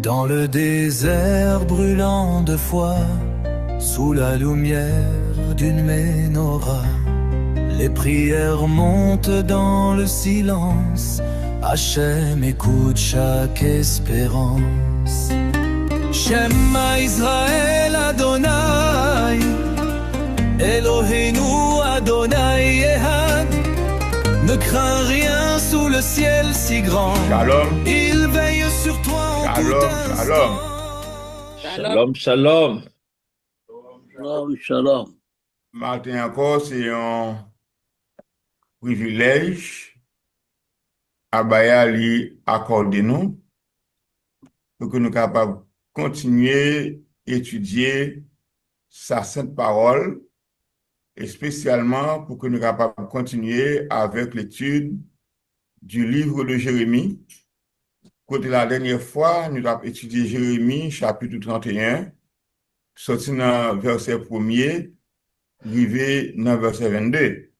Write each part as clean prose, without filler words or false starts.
Dans le désert brûlant de foi, sous la lumière d'une menorah, les prières montent dans le silence. Hachem écoute chaque espérance. Shema Israël Adonai, Eloheinu Adonai Ehad. Ne crains rien sous le ciel si grand. Shalom, Il veille sur toi en tout shalom, shalom. Shalom, shalom. Shalom, shalom. Matin encore, c'est un privilège à Baya lui accorder nous pour que nous soyons capables de continuer à étudier sa sainte parole et spécialement pour que nous soyons capables de continuer avec l'étude du livre de Jérémie. Côté la dernière fois, nous avons étudié Jérémie, chapitre 31, sorti dans le verset 1er, arrivé dans le verset 22.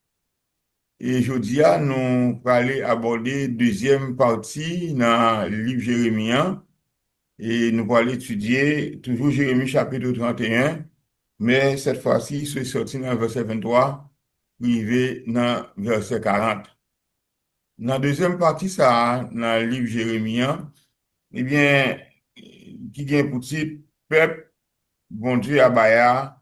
Et aujourd'hui, nous allons aborder la deuxième partie dans le livre Jérémie. Et nous allons étudier toujours Jérémie chapitre 31, mais cette fois-ci, c'est sorti dans le verset 23, arrivé dans le verset 40. Dans la deuxième partie, ça, dans le livre Jérémie, eh bien, qui vient pour titre, peuple, bon Dieu, Abaya,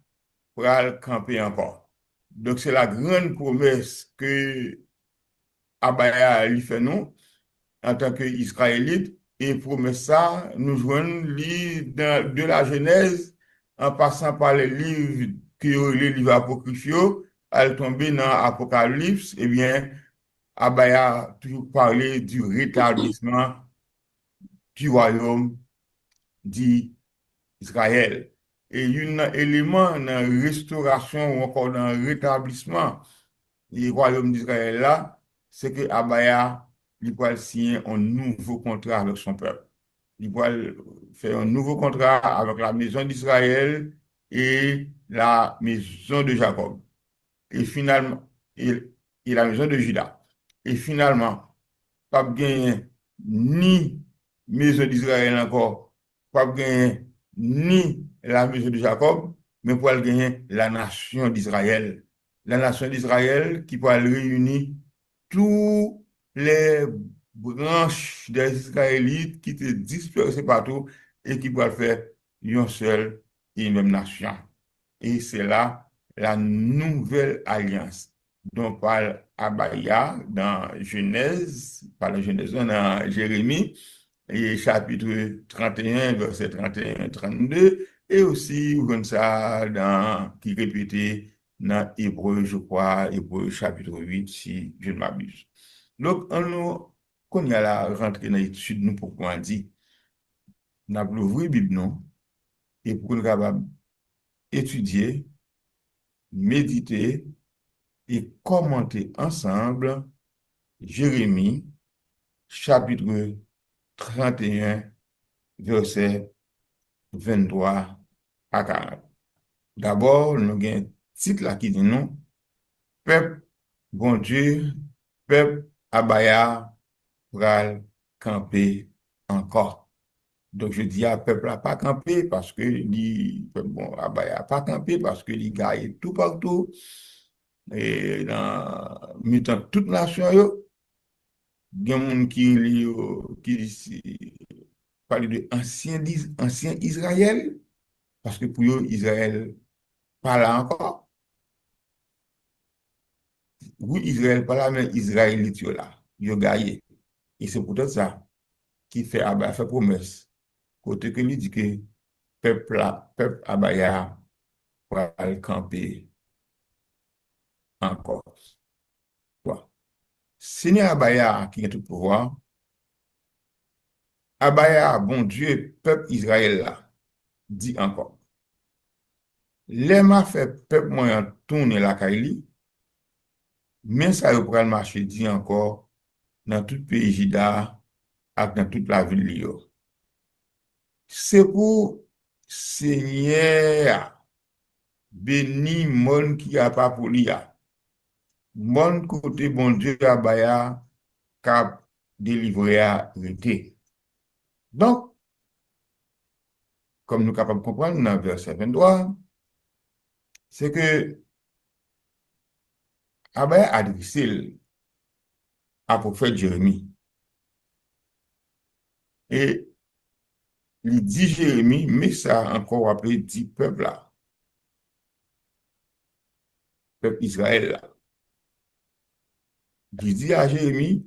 pour aller camper encore. Donc, c'est la grande promesse que Abaya lui fait nous, en tant qu'Israélite, et promesse ça, nous joignons de la Genèse, en passant par les livres les livres apocryphaux, à tomber dans l'Apocalypse, eh bien, Abaya a toujours parlé du rétablissement du royaume d'Israël. Et un élément dans la restauration ou encore dans le rétablissement du royaume d'Israël là, c'est que Abaya il va signer un nouveau contrat avec son peuple. Il va faire un nouveau contrat avec la maison d'Israël et la maison de Jacob. Et finalement, et la maison de Juda. Et finalement, pas gagner ni maison d'Israël encore, pas gagner ni la maison de Jacob, mais pour gagner la nation d'Israël. La nation d'Israël qui va réunir tous les branches des Israélites qui étaient dispersés partout et qui va faire une seule et une même nation. Et c'est là la nouvelle alliance dont parle Abaya dans Genèse, dans Jérémie, et chapitre 31, verset 31-32, et aussi, comme ça, qui est répété dans Hébreu, je crois, Hébreu chapitre 8, si je ne m'abuse. Donc, quand il y a la rentrée dans l'étude, nous, pourquoi on dit, nous avons ouvert la Bible, non, et pour nous capables étudier, méditer et commenter ensemble Jérémie, chapitre 31, verset 23 à 40. D'abord, nous avons un titre là qui dit non, peuple, bon Dieu, peuple, Abaya, pral camper encore. Donc, je dis à peuple à pas camper parce que Abaya pas camper parce que il gagne tout partout. Et dans mettant toute nation, il y a des gens qui parlent de ancien Israël, parce que pour eux, Israël pas là encore. Oui, Israël pas là, mais Israël est là. Il a gagné. Et c'est peut-être ça qui fait Abaya fait promesse. Côté que lui dit que peuple Abaya va le camper encore. Voilà. Seigneur Abaya qui a tout pouvoir, Abaya, bon Dieu, peuple Israël là, dit encore. Les m'a fait peuple moyen tourner la Kaili, mais ça reprend le marché, dit encore, dans tout le pays Jida, et dans toute la ville Lyon. C'est pour Seigneur béni mon qui a pas pour l'IA. Mon côté, bon Dieu, Abaya, cap délivré à arrêter. Donc, comme nous sommes capables de comprendre dans le verset 23, c'est que Abaya a adressé à prophète Jérémie. Et il dit Jérémie, mais ça encore appelé dit peuple là, peuple Israël là. Il dit à Jérémie,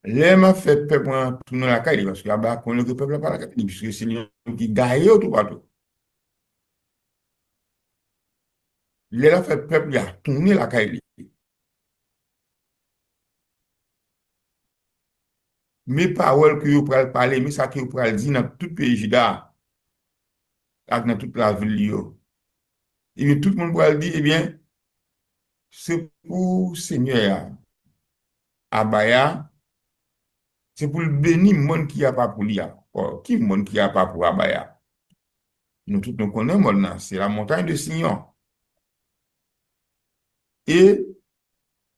l'homme a fait peuple en tourner la caille, parce que là-bas, qu'on le peuple pas la caille, puisque c'est lui qui gagne tout partout. Il a fait peuple, il a tourné la caille. Mes paroles que vous pourrez parler, mais ça que vous pourrez dire dans tout le pays Juda, dans toute la ville. Et bien, tout le monde pourra le dire, eh bien, c'est pour Seigneur Abaya, c'est pour le bénir, le monde qui n'a pas pour lui. Qui est le monde qui n'a pas pour Abaya? Nous tous nous connaissons, c'est la montagne de Sion. Et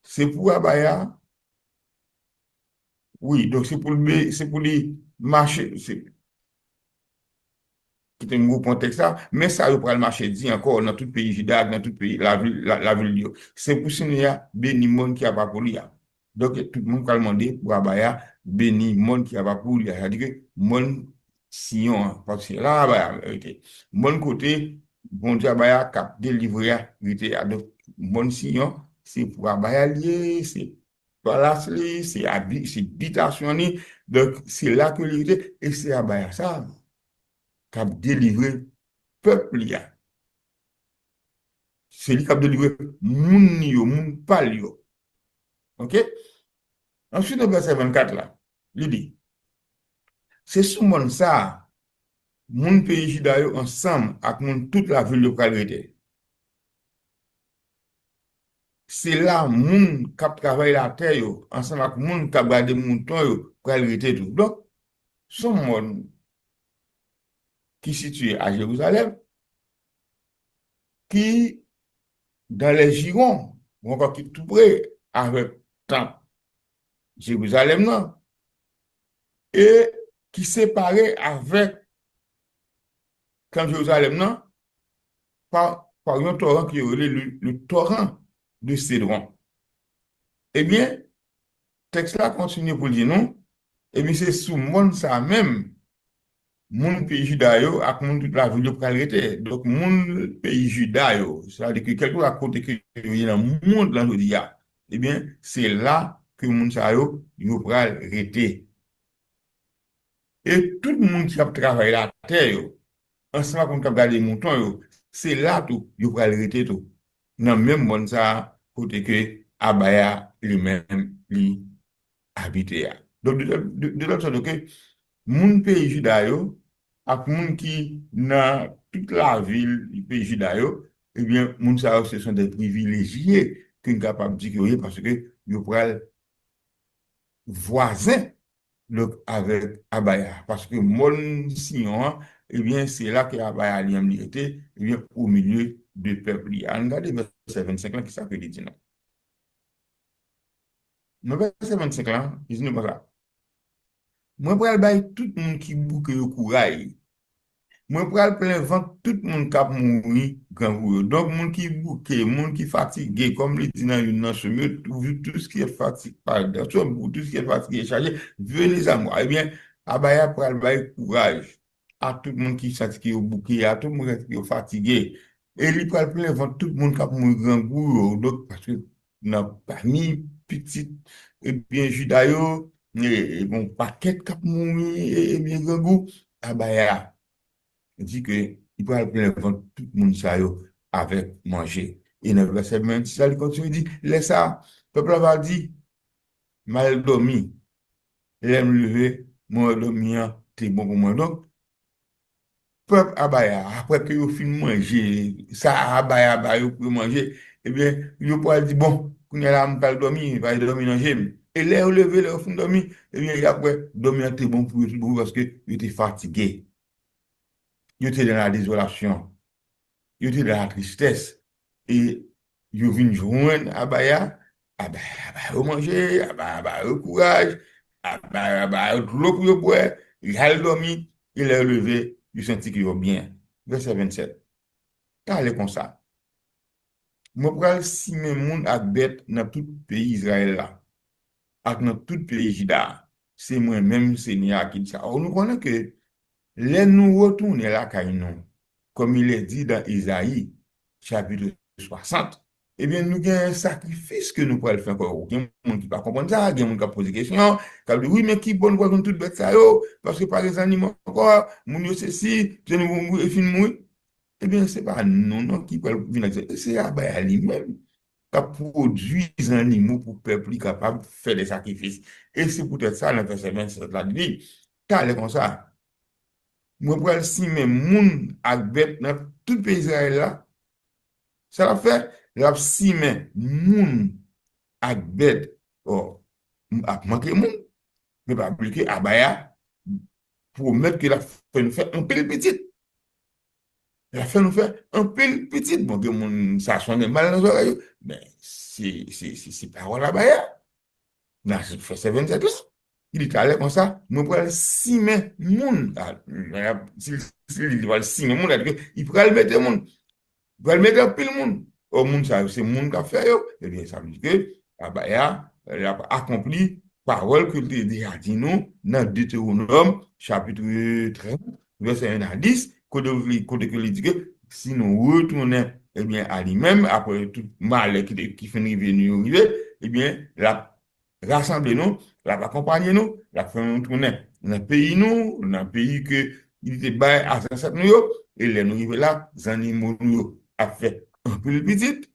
c'est pour Abaya, oui, donc c'est pour les marcher, c'est un gros contexte là, mais ça, il pour le marché dit encore dans tout le pays Juda, dans tout le pays, la ville. C'est pour Seigneur béni monde qui n'a pas pour lui. Donc, tout le monde va demander pour Abaya, béni monde qui n'a pas pour lui. C'est-à-dire que monde Sion, parce que là, Abaya, mon côté, bon Dieu, Abaya, cap délivré, donc, monde Sion, c'est pour Abaya lié, c'est palace, c'est habitation, donc c'est là que l'idée, et c'est Abaya ça qui a délivré peuple. C'est lui qui a délivré moun yo, moun pal yo. OK? Ensuite, dans le verset 24, là, il dit, c'est sous mon ça, moun pays Juda yo ensemble, avec moun toute la ville de Calvete. C'est là, moun qui travaille la terre yo, ensemble avec moun qui a gardé mouton yo, Calvete tout. Donc, son monde qui est situé à Jérusalem, qui, dans les girons, ou encore qui est tout près avec temps Jérusalem, non, et qui séparé avec quand Jérusalem, non, par un torrent qui est le torrent de Cédron. Eh bien, texte là continue pour dire non, eh bien, c'est sous monde ça même, mon pays Juda yo, avec mon toute la ville de Calvete. Donc, mon pays Juda yo, c'est-à-dire que quelque chose à côté que il y a dans le monde là, je dis, eh bien, c'est là que mon sa yo, yo pral rete. Et tout le monde qui a travaillé la terre, yo, ensemble avec les moutons, yo, c'est là tout, yo pral rete tout. Dans le même monde ça, côté que Abaya lui-même, lui, habité. Donc, de l'autre sorte que, mon pays Juda yo, avec moun qui dans toute la ville du pays Juda yo, eh bien, moun sa yo, ce sont des privilégiés qui sont capables de dire que parce que yo pral voisin avec Abaya. Parce que mon Sion, eh bien, c'est là que Abaya était, eh bien, au milieu du peuple. Regardez verset 25 là, qui ça que dit non. Dans verset 25 là, il dit nous ça. Moi, pour aller tout le monde qui boucle au courage. Moi, pour aller plein vent, tout le monde qui a mouru, grand bourreau. Donc, monde qui boucle, monde qui fatigué, comme le dit dans une chemin, tout ce qui est fatigué, tout ce qui est fatigué, chargé, venez à moi. Eh bien, Abaya pour aller courage à tout le monde qui est fatigué au bouquet, à tout le monde qui est fatigué. Et il pour aller plein vent, tout le monde qui a mouru, grand bourreau. Donc, parce que, parmi petite, eh bien, Judaïo, et bon paquet cap mouri et bien grand Abaya dit que il peut aller prendre tout le monde ça yo avec manger et dans le verset 26 ça il continue dit laisse ça peuple va dit mal dormi l'aime lever moi dormi t'es bon pour moi donc peuple Abaya après que yo fin manger ça Abaya yo pour manger et bien yo pour dire bon qu'on est là m'pas dormir va dormir dans gym. Et là, au lever, là, au fond dormir, et bien, après, dormir était bon pour eux parce que ils étaient fatigués. Ils étaient dans la désolation. Ils étaient dans la tristesse. Et ils viennent joindre Abaya, au manger, au courage, de l'eau pour boire, il a dormi, il est levé, il sentit qu'il est bien. Verset 27. T'as comme ça. Moi, pral si mes moun ak bête dans tout pays Israël là, ak dans tout pays Juda. C'est moi-même, Seigneur, qui dit ça. Or, nous connaissons que les nous retourner là, comme il est dit dans Isaïe, chapitre 60, eh bien, nous avons un sacrifice que nous pouvons faire encore. Il y a des gens qui ne comprennent pas ça, il y a des gens qui posent des questions, qui disent, oui, mais qui bon quoi comme toute bête ça, parce que par les animaux encore, mon Dieu, ceci, je ne vais mourir. Eh bien, ce n'est pas nous qui pouvons venir dire, c'est Abaya lui-même qui produit des animaux pour le peuple capable de faire des sacrifices. Et c'est peut-être ça, le verset 27 là, il dit, t'as comme ça. Moi, pour si même moun ak bête dans tout le pays Israël là, ça l'a fait, la si même moun ak bête, oh, a manqué moun, mais pas appliquer Abaya pour mettre que la fait nous faire un peu petit. La fait nous faire un peu petit. Bon, que moun, ça sonne mal dans les oreilles, mais c'est parole Abaya. Dans le verset 27 là. Il dit allez comme ça, nous prenons 6 mains moun. Il va 6 mains moun, il pourra le mettre moun. Il va le mettre en pile moun. Au moun, c'est moun qui a fait, eh bien, ça veut dire que Abaya a accompli parole que il a dit nous dans Deutéronome, chapitre 30, verset 1 à 10, côté que il dit que si nous retournons, eh bien, à lui-même, après tout mal qui finit venir, eh bien, la rassembler nous, la accompagner nous, la faire nous tourner dans le pays nous, dans le pays que il était bail à 7 nous, et les nous arriver là, les animaux nous a fait un pile petit,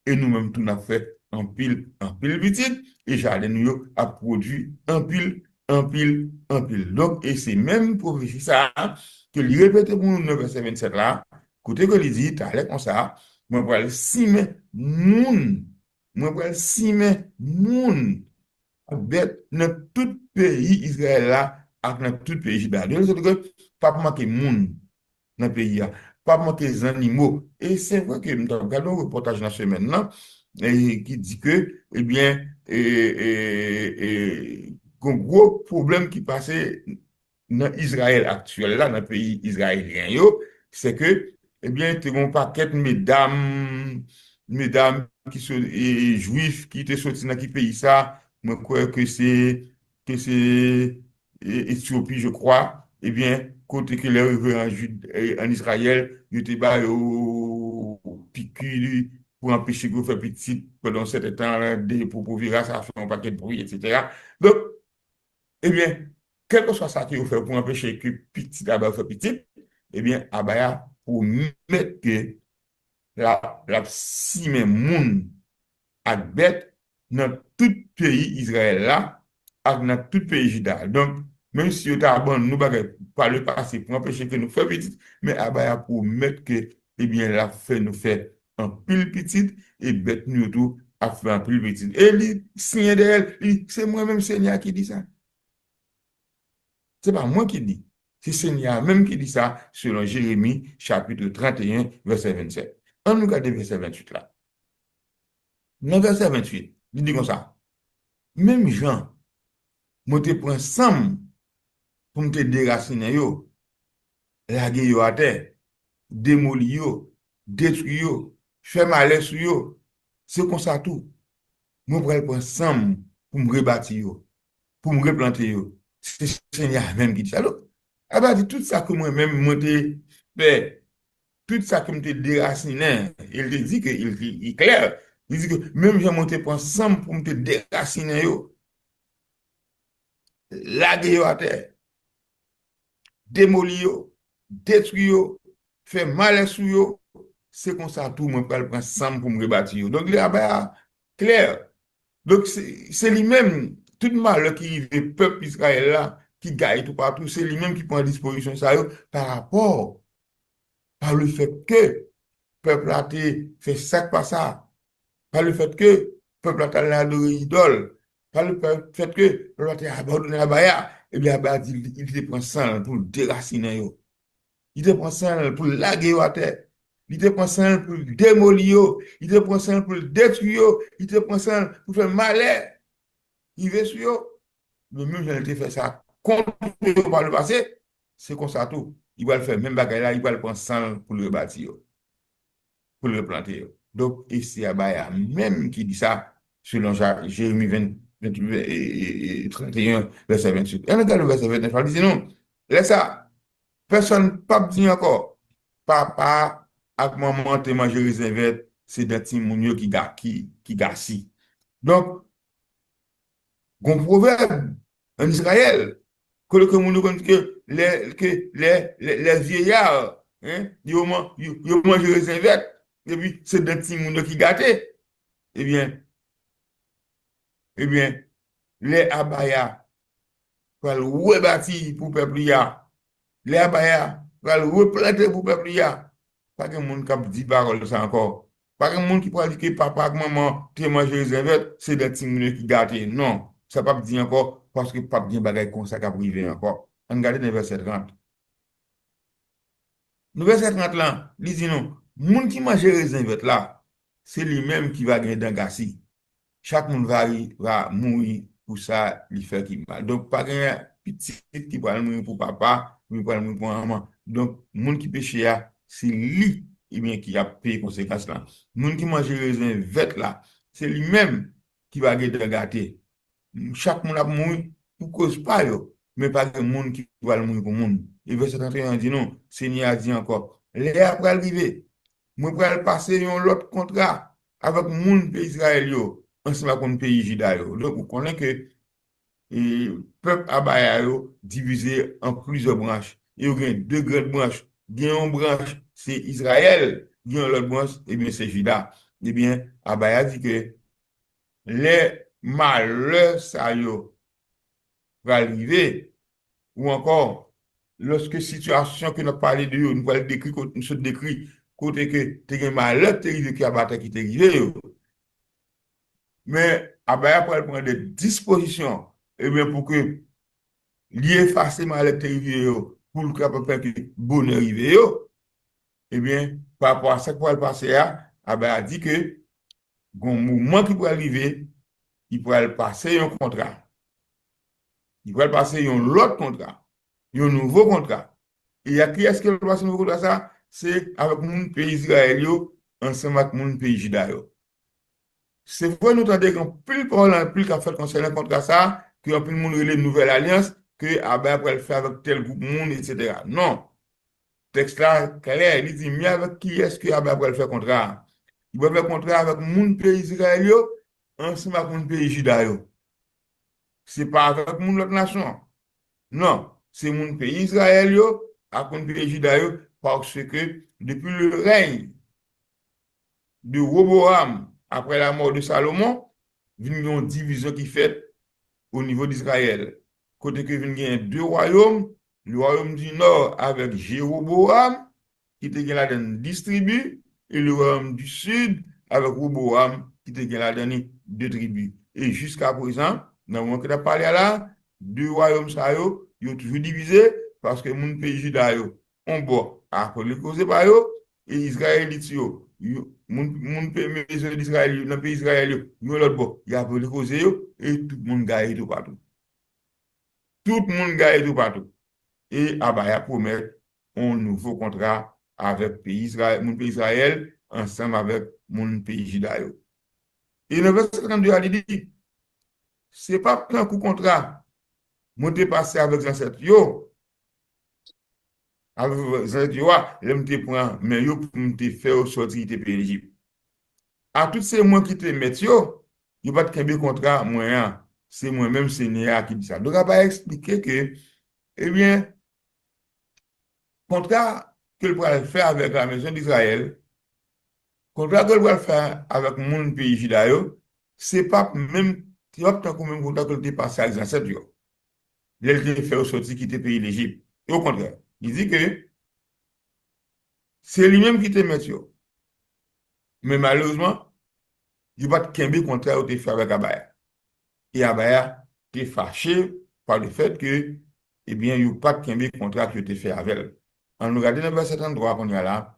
et nous-mêmes tout n'a fait un pile petit, et jardin nous a produit un pile. Donc, et c'est même prophétie ça, que il répète pour nous dans verset 27 là, côté que il dit, t'as comme ça, moi, pour aller simer moun, bête dans tout pays Israël là, dans tout pays Juda. Donc, c'est que pas manquer moun dans le pays là, pas manquer les animaux. Et c'est vrai que nous avons regardé un reportage dans ce semaine là, qui dit que, eh bien, un gros problème qui passait dans Israël actuel là, dans le pays israélien, c'est que, eh bien, tu as un paquet de mesdames qui sont juifs qui étaient sortis dans quel pays ça. Moi, je crois que c'est Éthiopie, je crois. Eh bien, côté que les arrivés en Israël, ils étaient au piqûre pour empêcher que faire petit pendant cet temps-là, pour virer ça fait un paquet de bruit, etc. Donc, eh bien, quel que soit ça qu'il fait pour empêcher que petit d'abord fait petit, eh bien, Abaya, pour mettre que la si même moun à bête dans tout pays Israël là, dans tout pays Juda. Donc, même si vous avez nous par le passé pour empêcher que nous fassions petit, mais Abaya pour mettre que, eh bien, la fait nous fait un pile petit et bête nous tout a fait un pile petit. Et lui, signe d'elle, c'est moi-même Seigneur qui dit ça. C'est pas moi qui dis. C'est Seigneur même qui dit ça selon Jérémie chapitre 31 verset 27. On nous regarde verset 28 là. Dans verset 28, il dit comme ça. Même Jean, moi te prends ensemble pour me te déraciner yo, laguer yo à terre, démolir yo, détruire yo, faire mal sur yo. C'est comme ça tout. Moi prends ensemble pour me rebâtir yo, pour me replanter yo. C'est le Seigneur même qui dit ça. Alors, dit tout ça que moi-même, moi te fait, tout ça que je te déraciné, il te dit que il est clair. Il dit que même j'ai monté pour ensemble pour me te déraciner yo, laguer yo à terre, démolir yo, détruire yo, faire mal sur yo. C'est comme ça tout, moi, je prends ensemble pour me rebâtir yo. Donc, il est clair. Donc, c'est lui-même, tout le mal qui est le peuple Israël là, qui gagne tout partout, c'est lui-même qui prend disposition ça par rapport par le fait que le peuple a fait ça par ça, par le fait que le peuple a adoré l'idole, par le fait que le peuple a abandonné la baya, et bien il te prend ça pour le déraciner, il te prend ça pour le laguer à terre, il te prend ça pour le démolir, il te prend ça pour le détruire, il te prend ça pour faire malheur, il veut sur eux. Le même j'ai fait ça contre eux par le passé, c'est comme ça tout. il va le faire même bagaille là, il va le prendre 100 pour le bâtir, pour le planter. Donc, et c'est Abaya même qui dit ça, selon Jérémie 28 et 31, verset 28. Et regarde le verset 29, il dit non, laisse ça, personne pas dit encore, papa, avec maman, te manger réservé, c'est des petits mounio qui gassi. Donc, un proverbe en Israël, que le monde que les vieillards, hein, ils mangent les évêques, et puis c'est des petits monde qui gâtent. Eh bien, les abaya, pour le rebâtir pour le peuple, les abaya, pour le replanter pour le peuple, pas de monde qui dit parole ça encore. Pas de monde qui peut dire que papa, maman, tu manges les évêques, c'est des petits monde qui gâtent. Non, ça ne pas dire encore, parce que pas bien bagaille comme ça qui a privé encore. On regarde dans le verset 30. Le verset 30 là, il dit non, monde qui mange les évêques là, c'est lui-même qui va gagner dans Gassi. Chaque monde va mourir pour ça, il fait qui mal. Donc, pas un petit qui va mourir pour papa, qui va mourir pour maman. Donc, monde qui péché, c'est lui qui a payé les conséquences là. Monde qui mange les évêques là, c'est lui-même qui va gâter. Chaque monde a mourir pour cause pas yo, mais pas de monde qui va mourir pour monde. Et verset 31 dit non, Seigneur a dit encore, les après arriver, moi pour passer un autre contrat avec monde pays Israël yo, ensemble avec le pays Juda yo. Donc vous connaissez que le peuple Abaya yo divisé en plusieurs branches. Il y a deux grandes branches. Il y a une branche, c'est Israël, il y a l'autre branche, et bien c'est Juda. Eh bien, Abaya dit que les malheurs ça yo va arriver, ou encore, lorsque situation que nous parlons de nous allons décrire, nous sommes décrit, côté que tu as malheur, tu arrivé qui a battu qui t'est arrivé. Mais, Abaya pour prendre des dispositions, et bien pour que lié facilement malheur qui arrivé, pour le capable que bonheur arrivé, et bien, par rapport à ça qui va passer, Abaya dit que, un moment qui peut arriver, il pourrait passer un contrat. Il va passer un autre contrat, un nouveau contrat. Et à qui est-ce qu'il va passer un nouveau contrat ça? C'est avec mon pays Israël, ensemble avec mon pays Juda. C'est vrai, nous entendons qu'un plus parlant, plus qu'a fait concernant le contrat ça, qu'un plus le monde relève une nouvelle alliance, que Abba pourrait le faire avec tel groupe monde, etc. Non. Texte là, clair, il dit, mais avec qui est-ce que Abba pourrait le faire contrat? Il va faire contrat avec mon pays Israël, ensemble avec mon pays Juda. C'est pas avec mon autre nation. Non, c'est mon pays Israël, avec mon pays Juda, parce que depuis le règne de Roboam, après la mort de Salomon, il y a une division qui fait au niveau d'Israël. Côté que il y a deux royaumes, le royaume du nord avec Jéroboam, qui était là dans 10 tribus, et le royaume du sud avec Roboam, qui était là dans 2 tribus. Et jusqu'à présent, dans le moment que tu as parlé là, deux royaumes, ça, ils ont toujours divisé parce que mon pays Juda, on boit après le cause par eux, et Israélites, mon pays d'Israël, dans le pays Israël, ils ont l'autre bois, il y a pour le cause, et tout le monde gagne tout partout. Tout le monde gagne tout partout. Et Abaya promet un nouveau contrat avec pays Israël, mon pays Israël, ensemble avec mon pays Juda. Et le verset 32 a dit, c'est pas qu'un coup contrat, moi t'ai passé avec les ancêtres, avec les ancêtres, je te prends, mais yo pour me faire sortir de pays d'Égypte. À tous ces mois qui te mettent, yo pas de contrat, moi, c'est moi-même, Seigneur, qui dit ça. Donc, on va expliquer que, eh bien, contrat que le pourrait faire avec la maison d'Israël, contrat que le pourrait faire avec mon pays Juda, c'est pas même, tu vas pas comme même contrat que le passé avec les ancêtres, il a fait sortir quitter le pays d'Égypte. Et au contraire, il dit que c'est lui-même qui te met. Mais malheureusement, il va te camber contrat que tu fait avec Abaya. Et Abaya est fâché par le fait que, eh bien, il n'y a pas de camber contrat que tu fait avec elle. En nous regardant dans cet endroit qu'on y a là,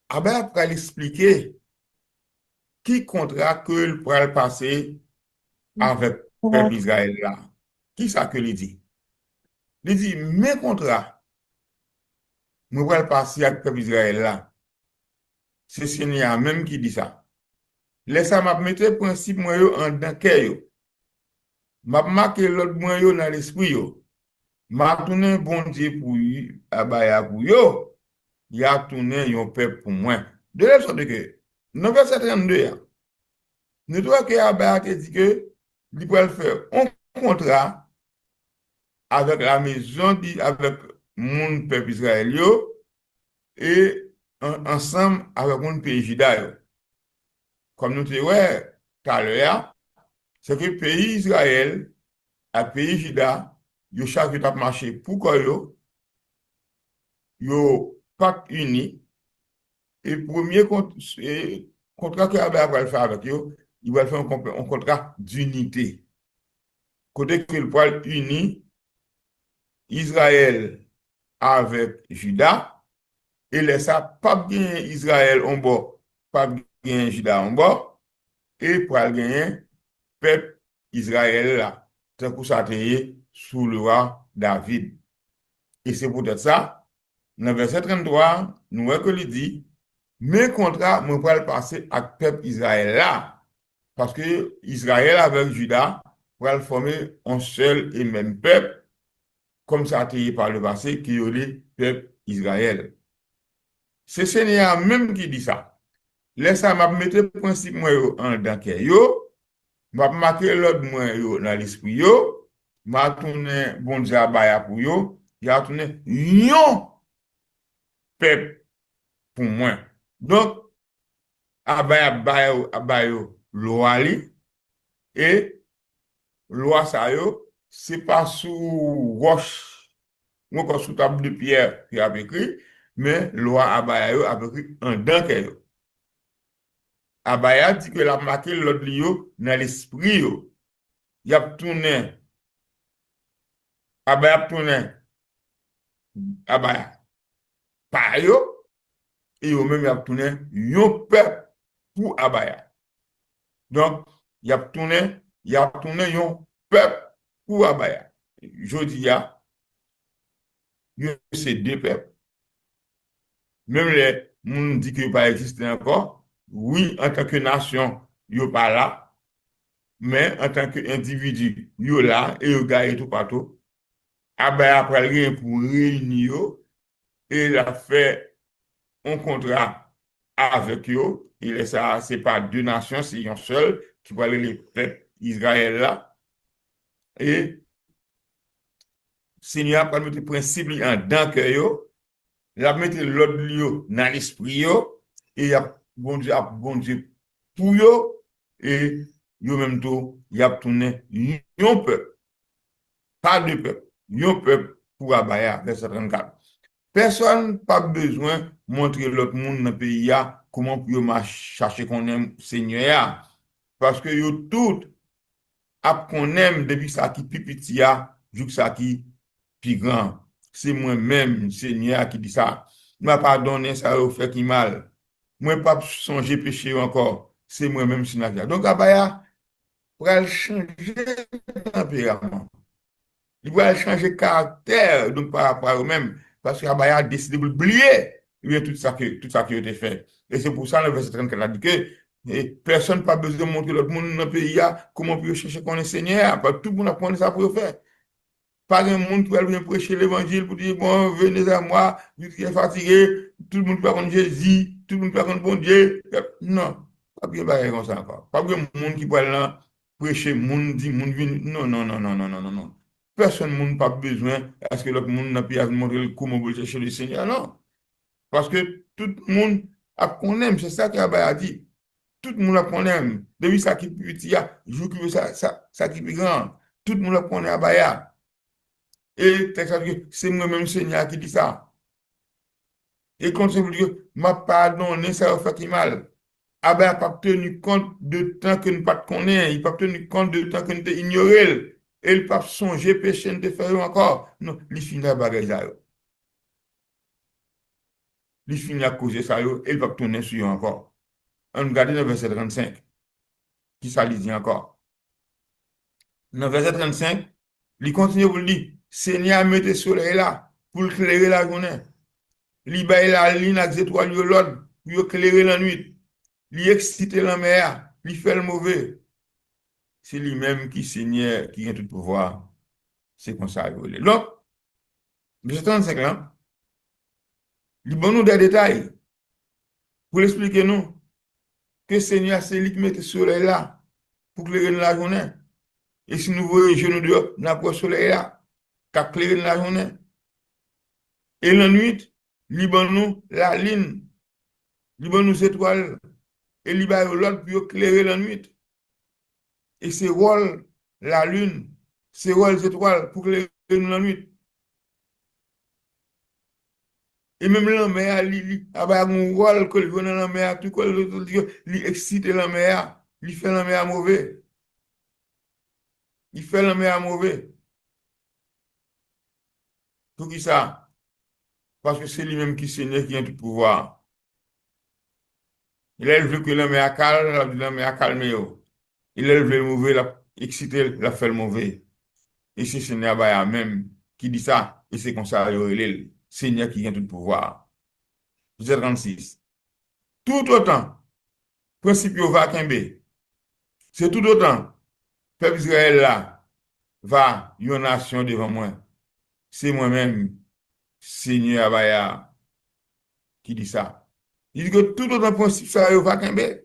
Abaya pourra l'expliquer qui contrat que le pourra passer avec le peuple Israël là. Qui ça que il dit? Il dit, mes contrats Moi, je vais passer avec le peuple Israël là. C'est Seigneur même qui dit ça. Laissez m'a mettre principe moi yo en dans cœur yo. M'a marqué l'autre moi yo dans l'esprit yo. M'a tourné bon Dieu pour y abaya pour yo. Il a tourné yon peuple pour moi. De la sorte que dans verset 32 nous devons que abaya te dit que il peut faire un contrat avec la maison avec mon peuple Israël yo et ensemble avec mon pays Juda yo. Comme nous te ouais tout à l'heure, c'est que le pays Israël et le pays Juda, yo chaque étape marché pour quoi yo pas unis et premier contrat que Abraham va faire avec eux, il va faire un contrat d'unité. Côté que le poil uni Israël avec Juda et laisse ça pas bien Israël en bas, pas bien Juda en bas et pour gagner peuple Israël là. C'est pour ça que sous le roi David. Et c'est peut-être ça, dans le verset 33, nous voyons que il dit, mes contrats, moi, pour le passer avec le peuple Israël là, parce que Israël avec Juda, pour le former un seul et même peuple, comme ça a été par le passé, qui est le peuple Israël. C'est Seigneur même qui dit ça. Laissez m'a mettre le principe moi en dans yo, m'a marqué l'autre moi yo dans l'esprit yo, m'a tourné bon Dieu abaya pour yo, il a tourné yon peuple pour moi. Donc abayo loi li et loi ça yo, c'est pas sous roche, ou encore sous table de pierre qui a écrit, mais loi abayo a écrit en dans yo. Abaya dit que la marqué l'autre yo dans l'esprit yo. Il a tourné abaya tourné abaya par yo et yo même il a tourné yon peuple pour abaya. Donc il a tourné yon peuple pour abaya. Je dis c'est deux peuples. Même les gens dit que pas exister encore. Oui, en tant que nation, yo pas là, mais en tant qu'individu, yo là et yo gagne tout partout. Abaya après rien pour réunir yo et il a fait un contrat avec eux. Et ça, c'est pas deux nations, c'est un seul qui va aller le peuple Israël là. Et Seigneur a mis le principe en dans que yo, il a mis l'autre lieu dans l'esprit yo, et il a bon Dieu pour yo, et yo même tout, il a tourné yon peuple, pas deux peuples, yon peuple pour Abaya, verset 34. Personne pas besoin de montrer l'autre monde dans le pays comment pour chercher qu'on aime Seigneur, parce que yo tout qu'on aime depuis ça qui petit jusqu'à ça qui plus grand. C'est moi-même, Seigneur, qui dit ça. M'a pardonné ça au fait qui mal. Moi pas songer péché encore. C'est moi-même, Seigneur. Donc Abaya pour changer tempérament. Il va changer caractère donc par rapport à eux-mêmes parce qu'Abaya a décidé d'oublier tout ça qui a été fait. Et c'est pour ça le verset 34 a dit que personne n'a pas besoin de montrer l'autre monde dans le pays comment peut chercher qu'on est Seigneur. Parce que tout le monde a pris ça pour le faire. Pas un monde qui va venir prêcher l'évangile pour dire bon, venez à moi, vous êtes fatigué, tout le monde peut contre Jésus, tout le monde peut contre bon Dieu. Non, pas bien comme ça encore. Pas bien monde qui va là prêcher, monde dit, monde vient. Non, non, non, non, non, non, non, non. Personne n'a pas besoin à ce que l'autre monde n'a pas montrer comment vous chercher le Seigneur. Non. Parce que tout le monde a qu'on aime, c'est ça qu'Abaya a dit. Tout le monde a qu'on aime. Depuis ça qui est petit, jour qui veut ça qui est plus grand. Tout le monde a qu'on aime Abaya. Et c'est moi-même Seigneur qui dit ça. Et quand je vous dis que m'a pardonné, ça va faire qui mal. Abaya n'a pas tenu compte de temps que nous pas connaît. Il n'a pas tenu compte de temps que nous ignoré. Et il n'a pas songé péché de faire encore. Non, il finit à bagaille ça. Il finit à causer ça. Et il va tourner sur eux encore. On regarde le verset 35. Qui ça dit encore? Dans le verset 35, il continue pour dire, Seigneur, mettez le soleil là pour éclairer la journée. li bay la lune avec étoiles yo l'autre, pour éclairer la nuit, li exciter la mer, li fait le mauvais. C'est lui-même qui Seigneur, qui a tout pouvoir. C'est comme ça. Donc, verset 35 là, il bon nous des détails pour expliquer nous que Seigneur, c'est lui qui met le soleil là pour éclairer la journée. Et si nous voyons genoux dehors, nous avons le soleil là, qui éclaire la journée. Et la nuit, il bon nous la lune, il bon nous étoiles, et il bon l'autre pour éclairer la nuit. Et c'est rôle la lune, c'est rôle les étoiles pour éclairer la nuit. Et même la mer, il a un rôle que le dans la mer, tout que il excite la mer, il fait la mer mauvais. Il fait la mer mauvais. Tout qui ça? Parce que c'est lui-même qui Seigneur qui a tout pouvoir. Il a élevé que la mer calme, la mer calme. Il a élevé le mauvais, la excité, la fait le mauvais. Et c'est Seigneur même qui dit ça. Et c'est comme ça, le Seigneur qui a tout pouvoir. Verset 36. Tout autant, principe va Kembe, c'est tout autant, peuple Israël là, va, une nation devant moi. C'est moi-même, Seigneur Abaya, qui dit ça. Il dit que tout autant principe ça va Kembe.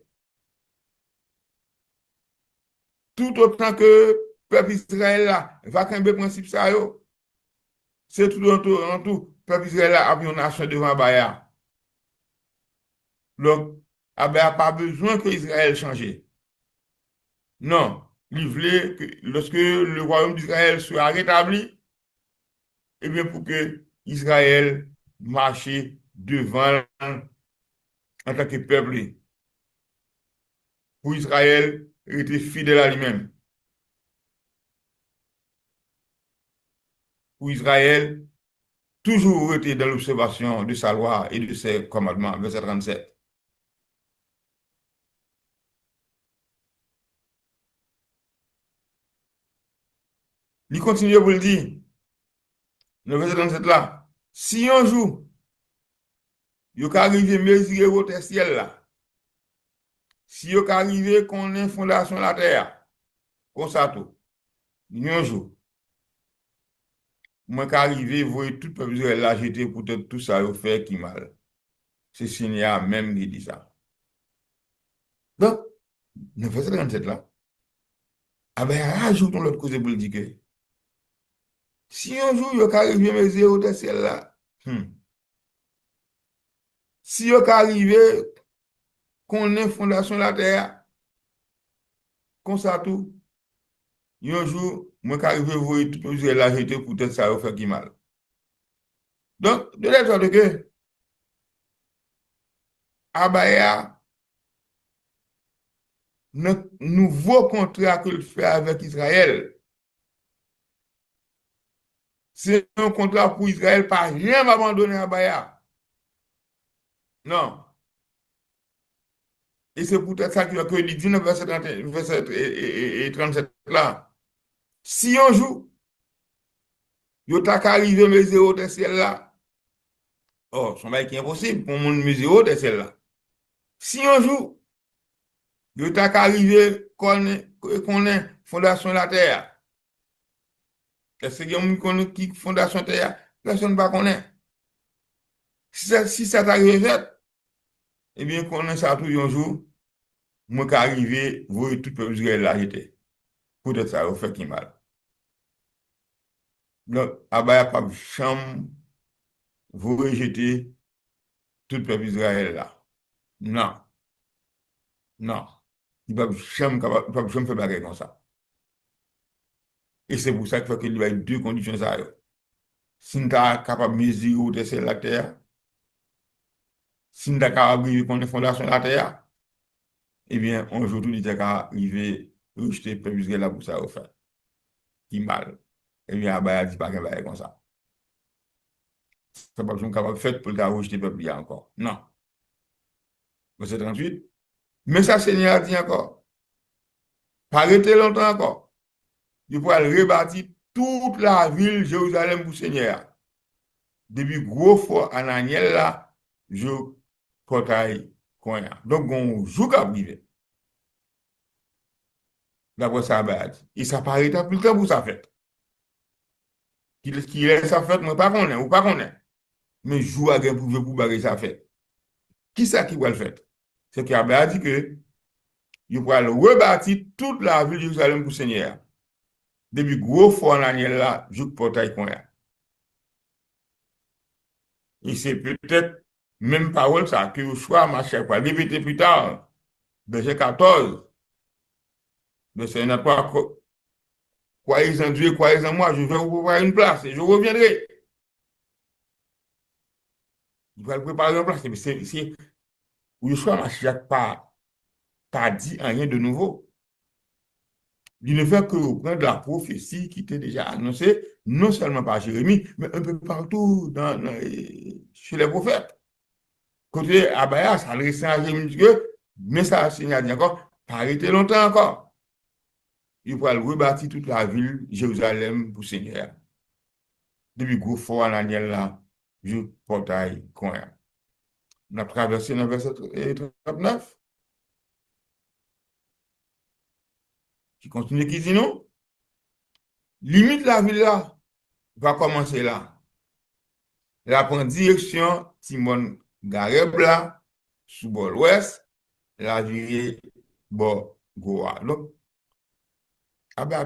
Tout autant que peuple Israël là, va Kembe principe ça c'est tout autant, tout, peuple Israël là, a une nation devant Abaya. Donc, Abaya n'a pas besoin que Israël change. Non, il voulait que lorsque le royaume d'Israël soit rétabli, eh bien pour que Israël marche devant en tant que peuple. Pour Israël était fidèle à lui-même. Pour Israël, toujours été dans l'observation de sa loi et de ses commandements. Verset 37. Il continue pour le dire. Le verset 37 là. Si un jour, il y a arrivé mesurer votre ciel là, si il y a arrivé qu'on ait fondation de la terre, comme ça tout, un jour, moi qui arrivé, vous voyez tout le peuple là jeter pour tout ça, vous faire qui mal. C'est Seigneur même qui dit ça. Donc, le verset 37 là, ah ben, rajoutons l'autre côté pour le dire que si un jour, il y a arrivé mesurer votre ciel là, si il y a arrivé qu'on ait fondation de la terre, comme ça tout, un jour, moi qui arrive, vous voyez tout le la jeter pour peut-être ça vous faire qui mal. Donc, de la sorte que Abaya, notre nouveau contrat qu'il fait avec Israël, c'est un contrat pour Israël, pas jamais abandonner Abaya. Non. Et c'est peut-être ça qu'il dit 19 verset 37 là. Si un jour, il t'a arrivé mes zéros de ciel là, oh, son bail qui est impossible pour mon mes zéros de ciel là. Si un jour, il t'a arrivé qu'on est fondation de la terre, est-ce qu'il y a quelqu'un qui fondation de la terre? Personne ne va connaître. Si ça t'arrive fait, eh bien, qu'on est ça tout un jour, moi qui arrivé, vous voyez tout le peuple Israël là, j'étais. Peut-être ça vous fait qui mal. Donc, Abaya pas chambre, vous rejetez tout le peuple Israël là. Non. Non. Il ne peut pas faire bagarre comme ça. Et c'est pour ça qu'il y a deux conditions. Si nous sommes capables de mesurer de la terre, si nous sommes capables de vivre les fondations de la terre, eh bien, un jour, tout est capable d'arriver à rejeter le peuple Israël là pour ça, au fait. Qui mal. Eh bien, Abaya dit pas qu'il va comme ça. C'est pas capable de faire pour le rejeter le peuple encore. Non. Verset 38. Mais ça, Seigneur a dit encore. Pas arrêter longtemps encore. Il pourra rebâtir toute la ville Jérusalem pour Seigneur. depuis gros fort Ananiel là, je portail qu'on a. Donc, on joue qu'à privé. D'après ça, bah, et ça paraît plus que pour ça fait. Qui laisse ça fait, moi, pas qu'on est, ou pas qu'on est. Mais joue à gain pour barrer ça fait. Qui ça qui va le faire? C'est qu'il a dit que il va rebâtir toute la ville de Jérusalem pour Seigneur. Depuis gros fort Ananiel là, je portail qu'on a. Et c'est peut-être même parole ça que je choix, ma chère, pour répéter plus tard, verset 14, verset 9, croyez en Dieu, croyez en moi, je vais vous préparer une place et je reviendrai. Il va le préparer une place. C'est, Yeshua Mashiach pas dit rien de nouveau. Il ne fait que reprendre la prophétie qui était déjà annoncée, non seulement par Jérémie, mais un peu partout chez les prophètes. Côté Abaya, ça adressé à Jérémie que, mais ça a dit encore, pas arrêté longtemps encore. Il va rebâtir toute la ville, Jérusalem, pour Seigneur. Depuis gros fort Ananiel là, je portail qu'on a. On a traversé le verset 39, qui continue, qui dit non. Limite la ville là, va commencer là. La prend direction Timon Garebla, sous bord ouest, la virée bord Goa. Donc,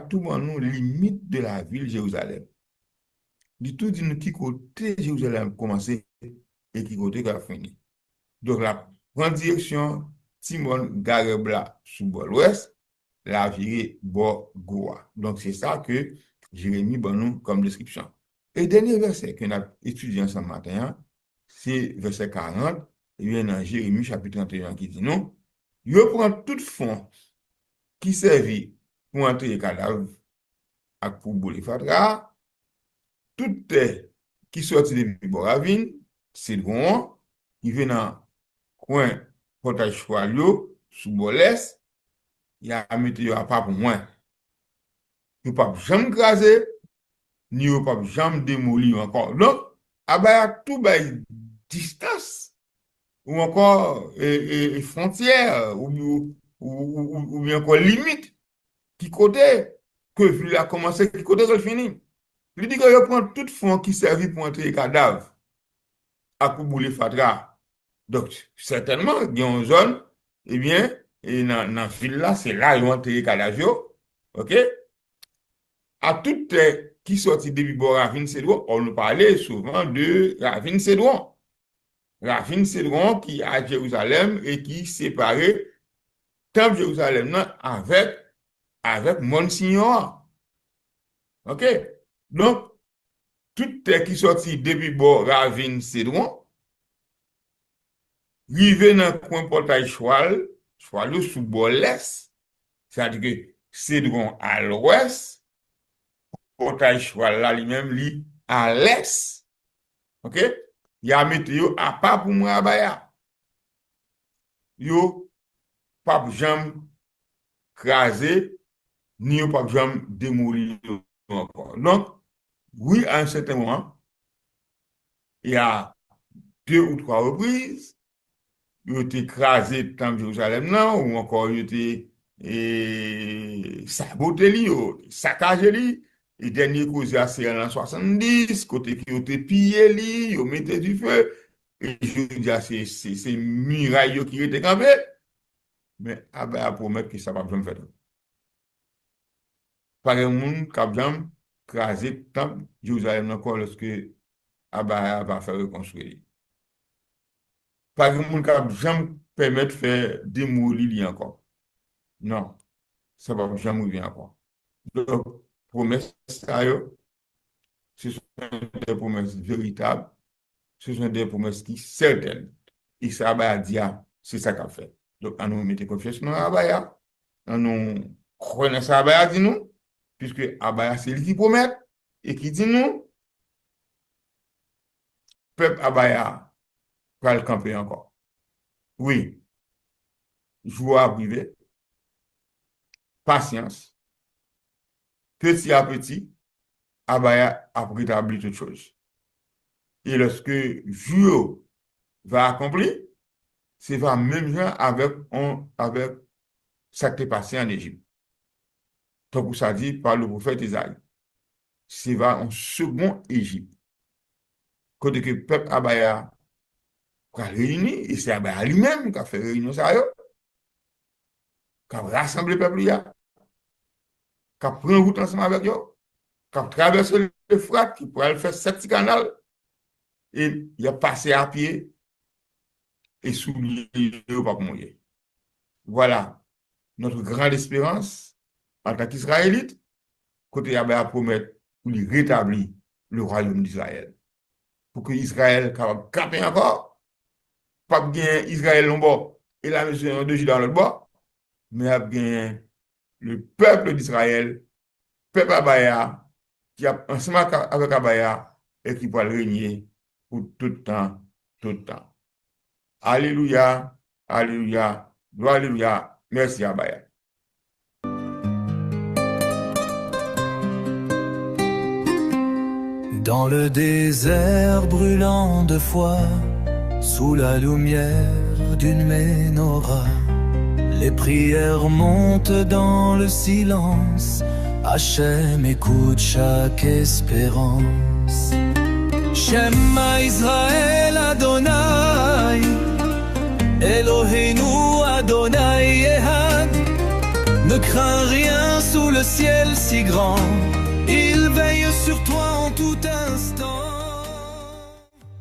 tout le monde nous limite de la ville Jérusalem. Du tout, dit nous qui côté Jérusalem commencer et qui côté a fini. Donc, la prend direction Timon Garebla, sous bord ouest, la virée bord Goa. Donc, c'est ça que Jérémie donne nous comme description. Et dernier verset qu'on a étudié ensemble matin, c'est verset 40, et bien dans Jérémie chapitre 31 qui dit non, il prend tout fond qui servit pour entrer les cadavres et pour bouler fatra, tout qui sortit de Boravine, c'est le bon, qui vient dans le coin portage choilio, sous Bolès, il a mis à pas pour moi. Il ne peut pas jamais graser, ni au pas jamais démoli encore. Donc, abaya tout bay distance ou encore frontière ou bien encore limite qui côté que il a commencé qui côté que fini. Il dit que je prend tout fond qui servit pour entrer les cadavres à pour bouler fatra. Donc, certainement, il y a une zone, eh bien, et dans la ville là, c'est là ils ont entré les cadavres, ok? À toutes qui sortit depuis Ravine Cédron, on nous parlait souvent de Ravine Cédron. Ravine Cédron qui est à Jérusalem et qui séparait Temple Jérusalem avec Monsignor. OK? Donc, tout qui sortit depuis Ravine Cédron, rivé dans le coin portail Choual sous Bolès, c'est-à-dire que Cédron à l'ouest, portail Choual là lui-même li à l'est. OK? Il y a météo à pas pour moi abaya. Yo pas jamais crasé ni yo pas jamais démoli encore. Donc oui, à un certain moment, il y a 2 ou 3 reprises, il a été écrasé dans Jérusalem là, ou encore il a été saboté, saccagé. Et dernier cause, c'est en 70, côté qui ont été pillé, ils ont mis du feu. Et je dis, c'est muraille qui étaient campé. Mais Abba promet que ça va bien faire. Par exemple, qui a bien crasé le temple Jérusalem encore lorsque Abba va faire reconstruire. Par exemple, qui a bien permettre de faire démolir encore. Non, ça va jamais arriver encore. Donc, promesse ça, ce sont des promesses véritables, ce sont des promesses qui sont certaines. Et ça, Abba dit, c'est ça qu'a fait. Donc, on nous mettons confiance dans Abba, on nous connaît ça, Abba dit nous, puisque Abba, c'est lui qui promet, et qui dit nous, peuple Abba va le camper encore. Oui, joie privée, patience, petit à petit, Abba a rétabli toute chose. Et lorsque jour va accomplir, c'est va même genre avec ça qui est passé en Égypte. Donc, ça dit par le prophète Isaïe. C'est va en second Égypte. Côté que le peuple Abaya a réuni, et c'est Abaya lui-même qui a fait réunion ça, qui a rassemblé le peuple, qui a pris une route ensemble avec eux, qui a traversé l'Euphrate, qui pourrait faire 7 canaux, et il a passé à pied et sous le pas mouillé. Voilà notre grande espérance en tant qu'Israélite, côté Abaya promet pour lui rétablir le royaume d'Israël. Pour que Israël capable camper encore, pas bien Israël en bas et la maison de Juda dans l'autre bas, mais bien le peuple d'Israël, peuple Abaya, qui a ensemble avec Abaya et qui va régner pour tout le temps, tout le temps. Alléluia, alléluia, gloire, alléluia, merci Abaya. Dans le désert brûlant de foi, sous la lumière d'une menorah, les prières montent dans le silence. Hachem écoute chaque espérance. Shema Israël Adonai, Eloheinu Adonai Ehad. Ne crains rien sous le ciel si grand, il veille sur toi en tout